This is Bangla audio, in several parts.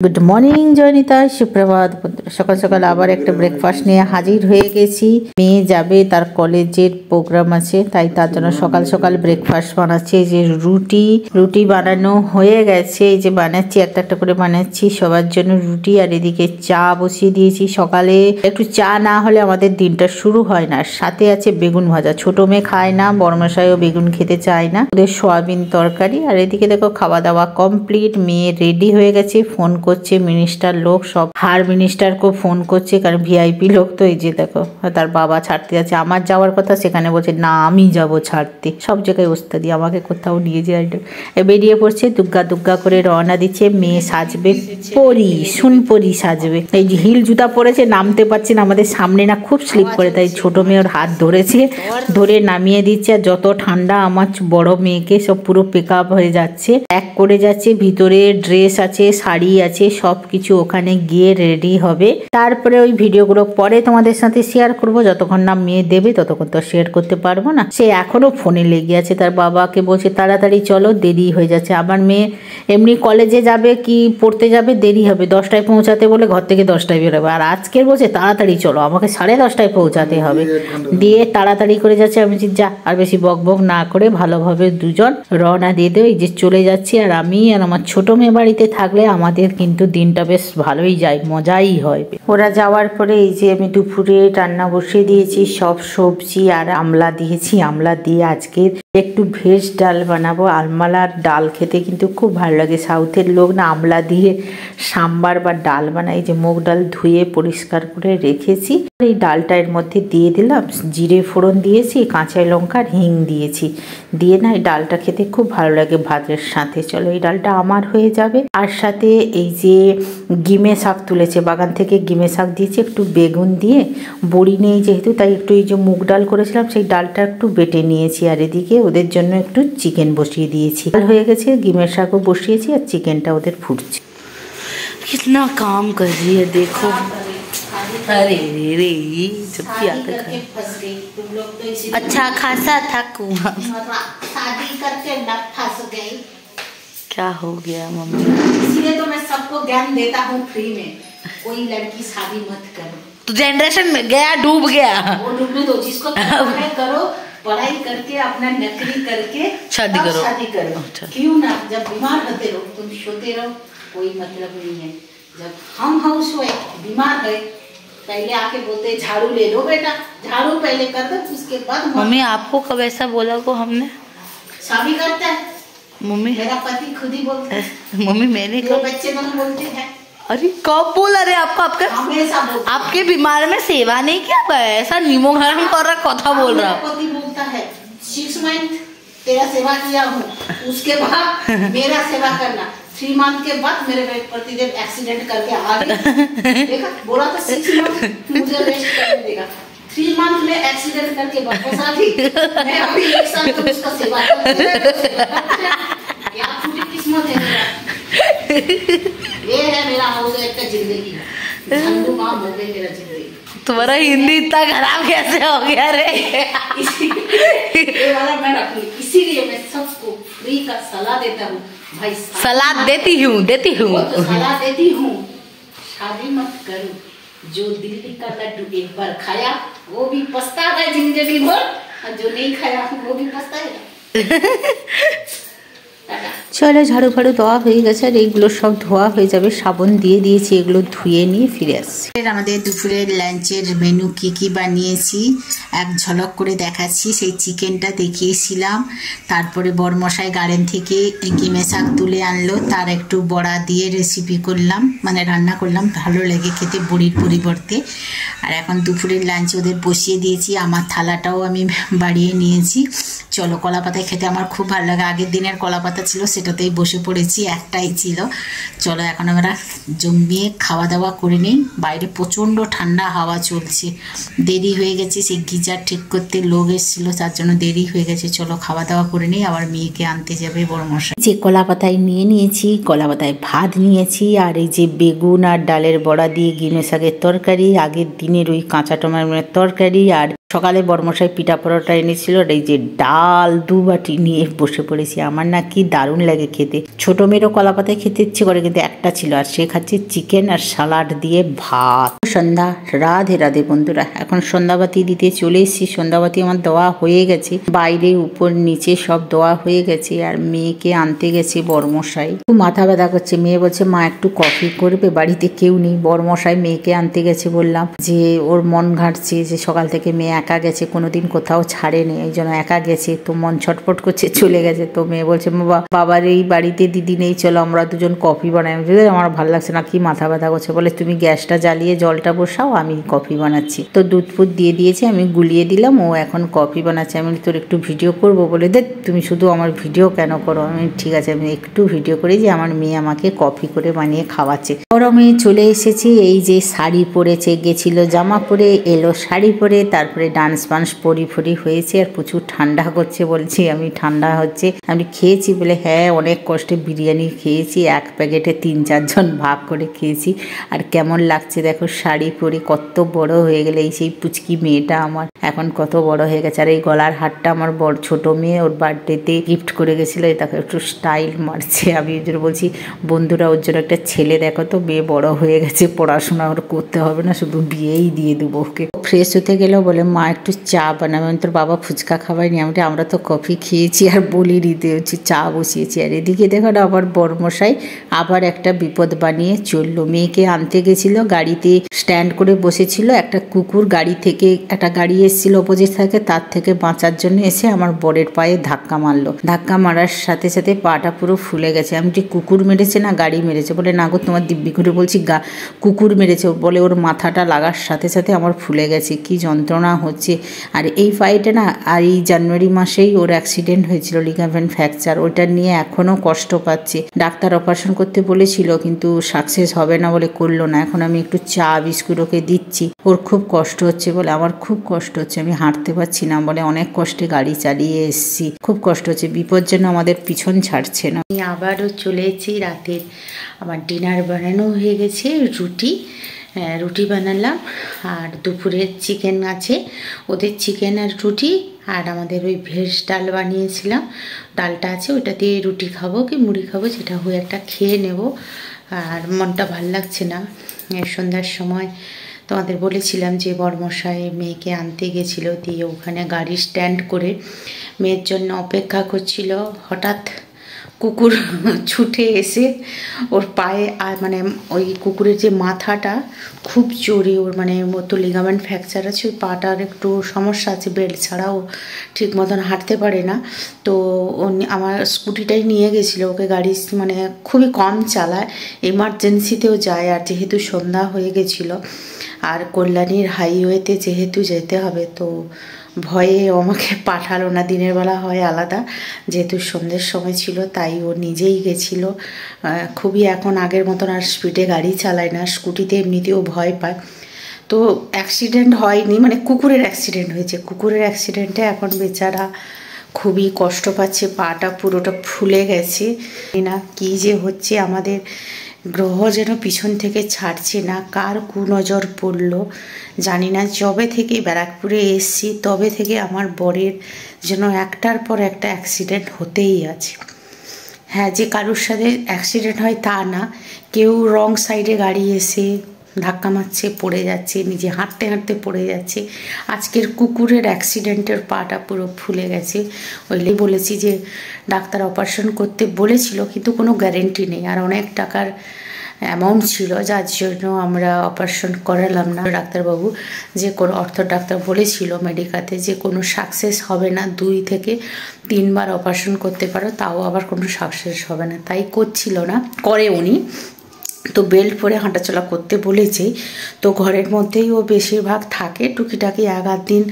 গুড মর্নিং জয়নিতা, সুপ্রভাত বন্ধুরা। সকাল সকাল আবার একটা ব্রেকফাস্ট নিয়ে হাজির হয়ে গেছি। মেয়ে যাবে, তার কলেজের প্রোগ্রাম আছে, তাই তার জন্য সকাল সকাল ব্রেকফাস্ট বানাচ্ছি। এই যে রুটি বানানো হয়ে গেছে, এই যে বানাচ্ছি, একটা একটা করে বানাচ্ছি সবার জন্য রুটি। আর এদিকে চা বসিয়ে দিয়েছি। সকালে একটু চা না হলে আমাদের দিনটা শুরু হয় না। সাথে আছে বেগুন ভাজা, ছোট মেয়ে খায় না, বড় মশাইও বেগুন খেতে চায় না, ওদের সয়াবিন তরকারি। আর এদিকে দেখো খাওয়া দাওয়া কমপ্লিট, মেয়ে রেডি হয়ে গেছে, ফোন করছে মিনিস্টার লোক সব, হার মিনিস্টারকে ফোন করছে, কারণ ভিআইপি লোক তো। এই যে দেখো তার বাবা ছাড়তে যাচ্ছে, আমার যাওয়ার কথা, সেখানে বলছে না আমি যাব ছাড়তে। সব জায়গায় ওস্তাদি, আমাকে কোথাও নিয়ে যায়। বেরিয়ে পড়ছে, দুগ্গা দুগ্গা করে রওনা দিচ্ছে। মেয়ে সাজবে পরি, সুনপরি সাজবে। এই যে হিল জুতা পরেছে, নামতে পারছে না, আমাদের সামনে না খুব স্লিপ করে, তাই ছোট মেয়ে ওর হাত ধরেছে, ধরে নামিয়ে দিচ্ছে। আর যত ঠান্ডা, আমার বড় মেয়েকে সব পুরো পেক আপ হয়ে যাচ্ছে, প্যাক করে যাচ্ছে। ভিতরে ড্রেস আছে, শাড়ি আছে, সব কিছু ওখানে গিয়ে রেডি হবে। তারপরে ওই ভিডিওগুলো পরে তোমাদের সাথে শেয়ার করব। যতক্ষণ না মেয়ে দেবে ততক্ষণ তো শেয়ার করতে পারবো না। সে এখনো ফোনে লেগে আছে, তার বাবাকে বলছে তাড়াতাড়ি চলো, দেরি হয়ে যাচ্ছে। আমার মেয়ে এমনি কলেজে যাবে কি পড়তে যাবে, দেরি হবে, 10টায় পৌঁছাতে বলে ঘর থেকে 10টায় বেরোবে। আর আজকের বলছে তাড়াতাড়ি চলো, আমাকে 10:30টায় পৌঁছাতে হবে। দিয়ে তাড়াতাড়ি করে যাচ্ছে। আমি যা, আর বেশি বক বক না করে ভালোভাবে দুজন রওনা দিয়ে দেবে। এই যে চলে যাচ্ছি। আর আমি আর আমার ছোট মেয়ে বাড়িতে থাকলে আমাদের কিন্তু দিনটা বেশ ভালোই যায়, মজাই হয়। ওরা যাওয়ার পরে এই যে আমি দুপুরে রান্না বসিয়ে দিয়েছি, সব সবজি আর আমলা দিয়েছি। আমলা দিয়ে আজকে একটু ভেজ ডাল বানাবো। আমলার ডাল খেতে কিন্তু খুব ভালো লাগে। সাউথের লোক না আমলা দিয়ে সাম্বার বা ডাল বানায়। যে মুগ ডাল ধুয়ে পরিষ্কার করে রেখেছি, এই ডালটা এর মধ্যে দিয়ে দিলাম, জিরে ফোড়ন দিয়েছি, কাঁচা লঙ্কা হিং দিয়েছি, দিয়ে না এই ডালটা খেতে খুব ভালো লাগে ভাতের সাথে। চলো এই ডালটা আমার হয়ে যাবে। আর সাথে এই যে গিমে শাক তুলেছে বাগান থেকে, গিমে শাক দিয়েছি, একটু বেগুন দিয়ে, বড়ি নেই যেহেতু, তাই একটু এই যে মুগ ডাল করেছিলাম সেই ডালটা একটু বেটে নিয়েছি। আর এদিকে ওদের জন্য একটু চিকেন বসিয়ে দিয়েছি। হয়ে গেছে, গিমের শাকও বসিয়েছি, আর চিকেনটা ওদের ফুটছে। कितना काम कर रही है देखो। अरे रे जब अच्छा खासा था कुआं, शादी करके न फंस गई। क्या हो गया मम्मी? इसलिए तो मैं सबको ज्ञान देता हूँ फ्री में, कोई लड़की शादी मत करो। तो जनरेशन में गया, डूब गया। वो डूबने दो, जिसको करो, पढ़ाई करके अपना नौकरी करके शादी करो। क्यों ना, जब बीमार होते रहो तुम सोते रहो, कोई मतलब नहीं है। जब हम हाउस वाइफ बीमार है, पहले आके बोलते झाड़ू ले लो बेटा, झाड़ू पहले कर दो, उसके बाद। मम्मी आपको कब ऐसा बोला को हमने? शादी करता है मम्मी, मेरा पति खुद ही बोलता है। मम्मी मैंने कब बच्चे दोनों बोलते हैं? अरे कब बोला रे आपको? आपका हमेशा आपके बीमार में सेवा नहीं किया, ऐसा नीमो गरम कर रहा कथा बोल रहा। पति बोलता है 6 मंथ तेरा सेवा किया हूँ, उसके बाद मेरा सेवा करना। 3 मंथ के बाद मेरे पतिदेव एक्सीडेंट करके आ गए। देखा, बोला तो 6 मंथ मुझे रेस्ट करने देगा, 3 मंथ में एक्सीडेंट करके वापस आ गई। मैं अभी 1 साल तो उसका सेवा करती हूँ। क्या पूरी किस्मत है मेरा। ये है मेरा हाउस वाइफ का जिंदगी, झंडू माम हो गई मेरा जिंदगी। तुम्हारा हिंदी इतना खराब कैसे हो गया रे? ये वाला मैं रखूं, इसीलिए मैं सबको फ्री का सलाह देता हूँ भाई। सलाह देती हूँ तो सलाह देती हूँ, शादी मत करो। जो दिल्ली का लड्डू एक बार खाया वो भी पछताएगा जिंदगी भर, और जो नहीं खाया वो भी पछताएगा। চলো ঝাড়ু ফাড়ু ধোয়া হয়ে গেছে, আর এইগুলো সব ধোয়া হয়ে যাবে, সাবান দিয়ে দিয়েছি, এগুলো ধুয়ে নিয়ে ফিরে আসছি। আমাদের দুপুরের লাঞ্চের মেনু কি কি বানিয়েছি এক ঝলক করে দেখাচ্ছি। সেই চিকেনটা দেখিয়েছিলাম, তারপরে বড়মশাই গার্ডেন থেকে গিমে শাক তুলে আনলো, তার একটু বড়া দিয়ে রেসিপি করলাম, মানে রান্না করলাম, ভালো লাগে খেতে বড়ির পরিবর্তে। আর এখন দুপুরের লাঞ্চ ওদের বসিয়ে দিয়েছি, আমার থালাটাও আমি বাড়িয়ে নিয়েছি। চলো কলা পাতায় খেতে আমার খুব ভালো লাগে, আগের দিনের কলা পাতা ছিল সেটাতেই বসে পড়েছি, একটাই ছিল। চলো এখন আমরা জমিয়ে খাওয়া দাওয়া করে নিই। বাইরে প্রচণ্ড ঠান্ডা হাওয়া চলছে, দেরি হয়ে গেছে, সেই গিজার ঠিক করতে লোক এসেছিলো, তার জন্য দেরি হয়ে গেছে। চলো খাওয়া দাওয়া করে নিই, আবার মেয়েকে আনতে যাবে বড়মশাই। যে কলা পাতায় নিয়ে নিয়েছি, কলা পাতায় ভাত নিয়েছি, আর এই যে বেগুন আর ডালের বড়া দিয়ে গিমে শাকের তরকারি, আগের দিনের ওই কাঁচা টমেটোর তরকারি, আর সকালে বড়মশাই পিঠা পরোটা এনেছিল, আর এই যে ডাল 2 বাটি নিয়ে বসে পড়েছি। আমার না কি দারুণ লাগে খেতে। ছোট মেয়েরও কলা পাতায় খেতে ইচ্ছে করে, কিন্তু একটা ছিল, আর সে খাচ্ছে চিকেন আর সালাড দিয়ে ভাত। সন্ধ্যা, রাধে রাধে বন্ধুরা। এখন সন্ধ্যাবাতি দিতে চলে এসেছি। সন্ধ্যাবাতি আমার দেওয়া হয়ে গেছে, বাইরে উপর নিচে সব দেওয়া হয়ে গেছে। আর মেয়েকে আনতে গেছে বড়মশাই। খুব মাথা ব্যথা করছে। মেয়ে বলছে মা একটু কফি করবে, বাড়িতে কেউ নেই। বড়মশাই মেয়েকে আনতে গেছে, বললাম যে ওর মন ঘাটছে, যে সকাল থেকে মেয়ে একা গেছে, কোনোদিন কোথাও ছাড়েনি, এই জন্য একা গেছে, তো মন ছটফট করছে, চলে গেছে। তো মেয়ে বলছে বাবার এই বাড়িতে দিদি নেই, চলো আমরা দুজন কফি বানাই। আমার ভালো লাগছে না, কি মাথা ব্যথা করছে। বলে তুমি গ্যাসটা জ্বালিয়ে জলটা বসাও, আমি কফি বানাচ্ছি। তো দুধ ফুট দিয়ে দিয়েছে, আমি গুলিয়ে দিলাম, ও এখন কফি বানাচ্ছে। আমি তোর একটু ভিডিও করবো। বলে দে তুমি শুধু আমার ভিডিও কেন করো। আমি ঠিক আছে, আমি একটু ভিডিও করি যে আমার মেয়ে আমাকে কফি করে বানিয়ে খাওয়াচ্ছে। গরমে চলে এসেছি, এই যে শাড়ি পরেছে, গেছিল জামা পরে, এলো শাড়ি পরে, তারপরে ডান্স বান্স পরি হয়েছে। আর প্রচুর ঠান্ডা করছে। বলছি আমি ঠান্ডা হচ্ছে। আমি খেয়েছি বলে হ্যাঁ, অনেক কষ্টে বিরিয়ানি খেয়েছি, 1 প্যাকেটে 3-4 জন ভাগ করে খেয়েছি। আর কেমন লাগছে দেখো শাড়ি পরে, কত বড় হয়ে গেলে। এই সেই পুচকি মেয়েটা আমার এখন কত বড় হয়ে গেছে। আর এই গলার হারটা আমার বড় ছোট মেয়ে ওর বার্থডেতে গিফট করে গেছিলো, তাকে একটু স্টাইল মারছে। আমি ওই জন্য বলছি বন্ধুরা ওর জন্য একটা ছেলে দেখো তো, মেয়ে বড় হয়ে গেছে, পড়াশোনা ওর করতে হবে না, শুধু বিয়েই দিয়ে দেবো ওকে। ফ্রেশ হতে গেলেও বলে মা একটু চা বানাবে। আমি তোর বাবা ফুচকা খাওয়াইনি, আমরা তো কফি খেয়েছি আর বলি দিতে হচ্ছে চা বসিয়েছি। আর এদিকে দেখো না, আবার বড়মশাই আবার একটা বিপদ বানিয়ে চললো। মেয়েকে আনতে গেছিল, গাড়িতে স্ট্যান্ড করে বসেছিল, একটা কুকুর গাড়ি থেকে, একটা গাড়ি এসেছিল অপোজিট থেকে, তার থেকে বাঁচার জন্য এসে আমার বরের পায়ে ধাক্কা মারলো। ধাক্কা মারার সাথে সাথে পাটা পুরো ফুলে গেছে। আমি যে কুকুর মেরেছে না গাড়ি মেরেছে। বলে না গো, তোমার দিব্যি করে বলছি কুকুর মেরেছে। বলে ওর মাথাটা লাগার সাথে সাথে আমার ফুলে গেছে, কি যন্ত্রণা হচ্ছে। আর এই পায়েটা না, আর এই জানুয়ারি মাসেই ওর অ্যাক্সিডেন্ট হয়েছিল, লিগামেন্ট ফ্র্যাকচার, ওটা নিয়ে এখনও কষ্ট পাচ্ছে। ডাক্তার অপারেশন করতে বলেছিল, কিন্তু সাকসেস হবে না বলে করলো না। এখন আমি একটু চা বিস্কুট ওকে দিচ্ছি। ওর খুব কষ্ট হচ্ছে বলে, আমার খুব কষ্ট হচ্ছে, আমি হাঁটতে পারছি না বলে, অনেক কষ্টে গাড়ি চালিয়ে এসছি, খুব কষ্ট হচ্ছে। বিপদ যেন আমাদের পিছন ছাড়ছে না। আমি আবারও চলে এসেছি রাতের, আমার ডিনার বানানো হয়ে গেছে। রুটি বানালাম, আর দুপুরের চিকেন আছে, ওদের চিকেন আর রুটি। আর আমাদের ওই ভেজ ডাল বানিয়েছিলাম, ডালটা আছে, ওইটা দিয়ে রুটি খাবো কি মুড়ি খাবো, যেটা হয়ে একটা খেয়ে নেব। আর মনটা ভাল লাগছে না। সন্ধ্যার সময় তোমাদের বলেছিলাম যে বড়মশাই মেয়েকে আনতে গেছিলো, দিয়ে ওখানে গাড়ি স্ট্যান্ড করে মেয়ের জন্য অপেক্ষা করছিল। হঠাৎ কুকুর ছুটে এসে ওর পায়ে, আর মানে ওই কুকুরের যে মাথাটা খুব জোরে, ওর মানে মতো লিগামেন্ট ফ্র্যাকচার আছে, ওই পাটার একটু সমস্যা আছে, বেল্ট ছাড়াও ঠিক মতন হাঁটতে পারে না। তো আমার স্কুটিটাই নিয়ে গেছিলো ওকে, গাড়ি মানে খুবই কম চালায়, এমার্জেন্সিতেও যায়। আর যেহেতু সন্ধ্যা হয়ে গেছিলো, আর কল্যাণীর হাইওয়েতে যেহেতু যেতে হবে, তো ভয়ে আমাকে পাঠালো না। দিনের বেলা হয় আলাদা, যেহেতু সন্ধ্যের সময় ছিল, তাই ও নিজেই গেছিল। খুবই এখন আগের মতন আর স্পিডে গাড়ি চালায় না, স্কুটিতে এমনিতেও ভয় পায়। তো অ্যাক্সিডেন্ট হয়নি, মানে কুকুরের অ্যাক্সিডেন্ট হয়েছে। কুকুরের অ্যাক্সিডেন্টে এখন বেচারা খুবই কষ্ট পাচ্ছে, পাটা পুরোটা ফুলে গেছে। না কী যে হচ্ছে, আমাদের গ্রহ যেন পিছন থেকে ছাড়ছে না, কার কুনজর পড়লো জানি না। যবে থেকে ব্যারাকপুরে এসছি তবে থেকে আমার বরের যেন একটার পর একটা অ্যাক্সিডেন্ট হতেই আছে। হ্যাঁ, যে কারোর সাথে অ্যাক্সিডেন্ট হয় তা না, কেউ রং সাইডে গাড়ি এসে ধাক্কা মারছে, পড়ে যাচ্ছে, নিজে হাঁটতে হাঁটতে পড়ে যাচ্ছে। আজকের কুকুরের অ্যাক্সিডেন্টের পাটা পুরো ফুলে গেছে। ওইলেই বলেছি যে ডাক্তার অপারেশন করতে বলেছিল, কিন্তু কোনো গ্যারেন্টি নেই, আর অনেক টাকার অ্যামাউন্ট ছিল, যার জন্য আমরা অপারেশন করালাম না। ডাক্তারবাবু যে কোনো ডাক্তার বলেছিল মেডিকাতে যে কোনো সাকসেস হবে না, 2 থেকে 3 বার অপারেশন করতে পারো, তাও আবার কোনো সাকসেস হবে না, তাই করছিল না। করে উনি তো বেল্ট পরে হাঁটাচলা করতে বলেছে। তো ঘরের মধ্যেই ও বেশিরভাগ থাকে, টুকিটাকি 1-8 দিন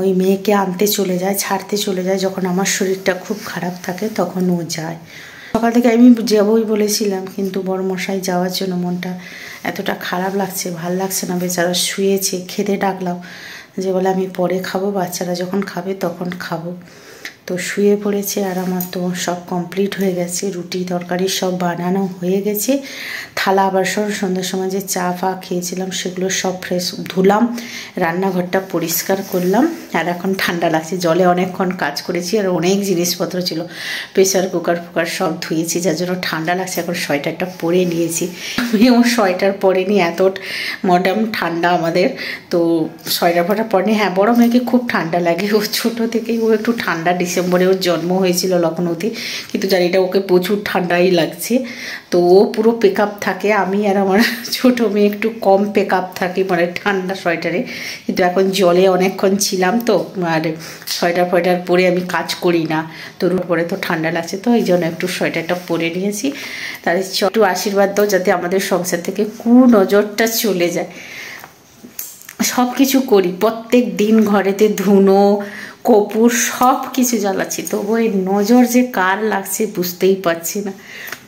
ওই মেয়েকে আনতে চলে যায়, ছাড়তে চলে যায়। যখন আমার শরীরটা খুব খারাপ থাকে তখন ও যায়। সকাল থেকে আমি যাবই বলেছিলাম, কিন্তু বড়মশাই যাওয়ার জন্য মনটা এতটা খারাপ লাগছে, ভাল লাগছে না। বেচারা শুয়েছে, খেতে ডাকলাম, যে বলে আমি পরে খাবো, বাচ্চারা যখন খাবে তখন খাবো। তো শুয়ে পড়েছে আর আমার তো সব কমপ্লিট হয়ে গেছে, রুটি তরকারি সব বানানো হয়ে গেছে। থালা বাসন সন্ধ্যার সময় যে চা ফা খেয়েছিলাম সেগুলো সব ফ্রেশ ধুলাম, রান্নাঘরটা পরিষ্কার করলাম। আর এখন ঠান্ডা লাগছে, জলে অনেকক্ষণ কাজ করেছি আর অনেক জিনিসপত্র ছিল, প্রেসার কুকার ফুকার সব ধুয়েছি, যার জন্য ঠান্ডা লাগছে। এখন সোয়েটারটা পরে নিয়েছি, আমিও সোয়েটার পরে নিই, এত মডার্ন ঠান্ডা আমাদের। তো সোয়েটার ফোটার পরে হ্যাঁ, বড় মেয়েকে খুব ঠান্ডা লাগে, ও ছোটো থেকেই ও একটু ঠান্ডা, ডিসেম্বরে ওর জন্ম হয়েছিল লখনৌতে, কিন্তু জানিটা ওকে প্রচুর ঠান্ডাই লাগছে। তো ও পুরো পেক আপ থাকে, আমি আর আমার ছোটো মেয়ে একটু কম পেক আপ থাকি মানে ঠান্ডা সোয়েটারে। কিন্তু এখন জলে অনেকক্ষণ ছিলাম তো, আর সোয়েটার ফয়েটার পরে আমি কাজ করি না, তো রোদ পরে তো ঠান্ডা লাগছে, তো এই জন্য একটু সোয়েটারটা পরে নিয়েছি। তাহলে একটু আশীর্বাদ দাও যাতে আমাদের সংসার থেকে কুনজরটা চলে যায়। সব কিছু করি, প্রত্যেক দিন ঘরেতে ধুনো কপুর সব কিছু জ্বালাচ্ছি, তবু এই নজর যে কার লাগছে বুঝতেই পারছি না।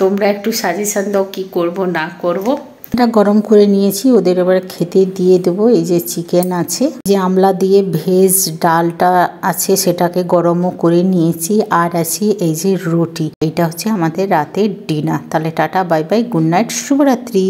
তোমরা একটু সাজেশান দাও কি করব না করব। এটা গরম করে নিয়েছি, ওদের এবার খেতে দিয়ে দেবো। এই যে চিকেন আছে, যে আমলা দিয়ে ভেজ ডালটা আছে সেটাকে গরমও করে নিয়েছি, আর আছে এই যে রুটি। এটা হচ্ছে আমাদের রাতের ডিনার। তাহলে tata bye bye, good night, শুভরাত্রি।